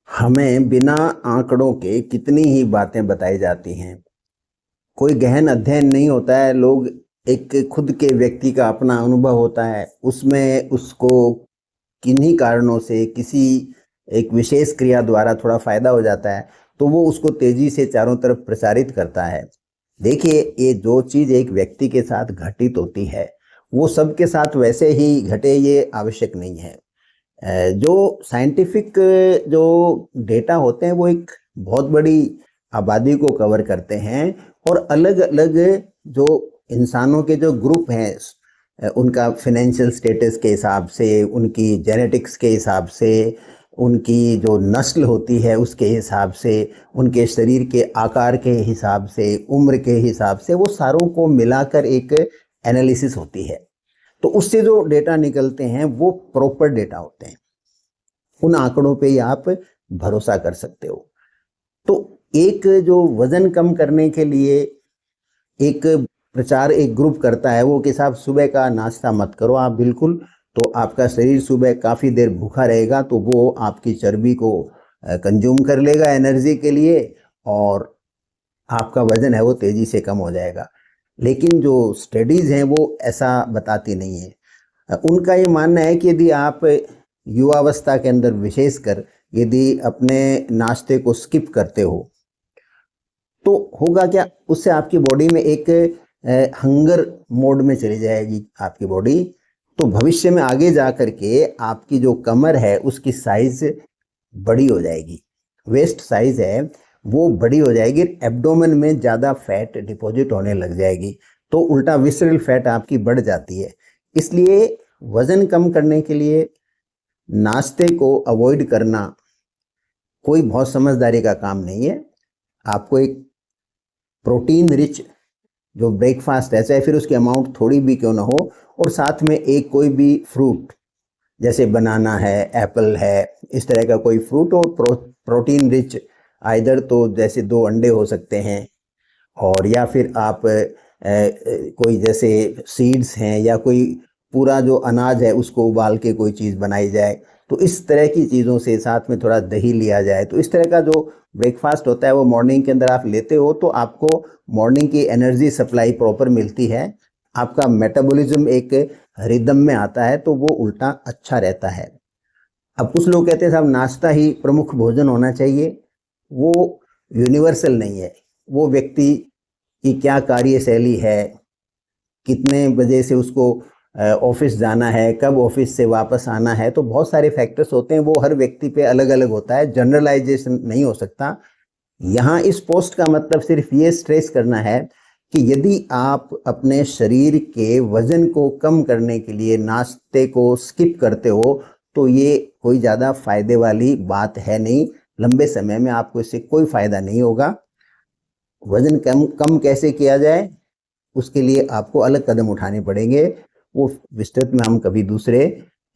हमें बिना आंकड़ों के कितनी ही बातें बताई जाती हैं। कोई गहन अध्ययन नहीं होता है। लोग एक खुद के व्यक्ति का अपना अनुभव होता है, उसमें उसको किन्हीं कारणों से किसी एक विशेष क्रिया द्वारा थोड़ा फायदा हो जाता है, तो वो उसको तेजी से चारों तरफ प्रसारित करता है। देखिए, ये जो चीज़ एक व्यक्ति के साथ घटित होती है, वो सबके साथ वैसे ही घटे, ये आवश्यक नहीं है। जो साइंटिफिक जो डेटा होते हैं वो एक बहुत बड़ी आबादी को कवर करते हैं, और अलग अलग जो इंसानों के जो ग्रुप हैं, उनका फिनेंशियल स्टेटस के हिसाब से, उनकी जेनेटिक्स के हिसाब से, उनकी जो नस्ल होती है उसके हिसाब से, उनके शरीर के आकार के हिसाब से, उम्र के हिसाब से, वो सारों को मिलाकर एक एनालिसिस होती है। तो उससे जो डेटा निकलते हैं वो प्रॉपर डेटा होते हैं। उन आंकड़ों पे ही आप भरोसा कर सकते हो। तो एक जो वजन कम करने के लिए एक प्रचार एक ग्रुप करता है वो कि साहब सुबह का नाश्ता मत करो आप बिल्कुल, तो आपका शरीर सुबह काफ़ी देर भूखा रहेगा, तो वो आपकी चर्बी को कंज्यूम कर लेगा एनर्जी के लिए, और आपका वजन है वो तेज़ी से कम हो जाएगा। लेकिन जो स्टडीज़ हैं वो ऐसा बताती नहीं है। उनका ये मानना है कि यदि आप युवावस्था के अंदर विशेषकर यदि अपने नाश्ते को स्किप करते हो, तो होगा क्या, उससे आपकी बॉडी में एक हंगर मोड में चली जाएगी आपकी बॉडी। तो भविष्य में आगे जा कर के आपकी जो कमर है उसकी साइज बड़ी हो जाएगी, वेस्ट साइज है वो बड़ी हो जाएगी, एब्डोमेन में ज़्यादा फैट डिपॉजिट होने लग जाएगी, तो उल्टा विसरल फैट आपकी बढ़ जाती है। इसलिए वज़न कम करने के लिए नाश्ते को अवॉइड करना कोई बहुत समझदारी का काम नहीं है। आपको एक प्रोटीन रिच जो ब्रेकफास्ट है, चाहे फिर उसकी अमाउंट थोड़ी भी क्यों ना हो, और साथ में एक कोई भी फ्रूट, जैसे बनाना है, एप्पल है, इस तरह का कोई फ्रूट, और प्रोटीन रिच आइदर तो जैसे 2 अंडे हो सकते हैं, और या फिर आप कोई जैसे सीड्स हैं या कोई पूरा जो अनाज है उसको उबाल के कोई चीज़ बनाई जाए, तो इस तरह की चीज़ों से, साथ में थोड़ा दही लिया जाए, तो इस तरह का जो ब्रेकफास्ट होता है वो मॉर्निंग के अंदर आप लेते हो, तो आपको मॉर्निंग की एनर्जी सप्लाई प्रॉपर मिलती है, आपका मेटाबॉलिज्म एक रिदम में आता है, तो वो उल्टा अच्छा रहता है। अब कुछ लोग कहते हैं साहब नाश्ता ही प्रमुख भोजन होना चाहिए। वो यूनिवर्सल नहीं है। वो व्यक्ति की क्या कार्यशैली है, कितने बजे से उसको ऑफिस जाना है, कब ऑफिस से वापस आना है, तो बहुत सारे फैक्टर्स होते हैं, वो हर व्यक्ति पे अलग अलग होता है, जनरलाइजेशन नहीं हो सकता। यहाँ इस पोस्ट का मतलब सिर्फ ये स्ट्रेस करना है कि यदि आप अपने शरीर के वजन को कम करने के लिए नाश्ते को स्किप करते हो, तो ये कोई ज़्यादा फायदे वाली बात है नहीं। लंबे समय में आपको इससे कोई फायदा नहीं होगा। वजन कम कम कैसे किया जाए, उसके लिए आपको अलग कदम उठाने पड़ेंगे। वो विस्तृत में हम कभी दूसरे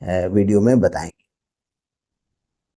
वीडियो में बताएंगे।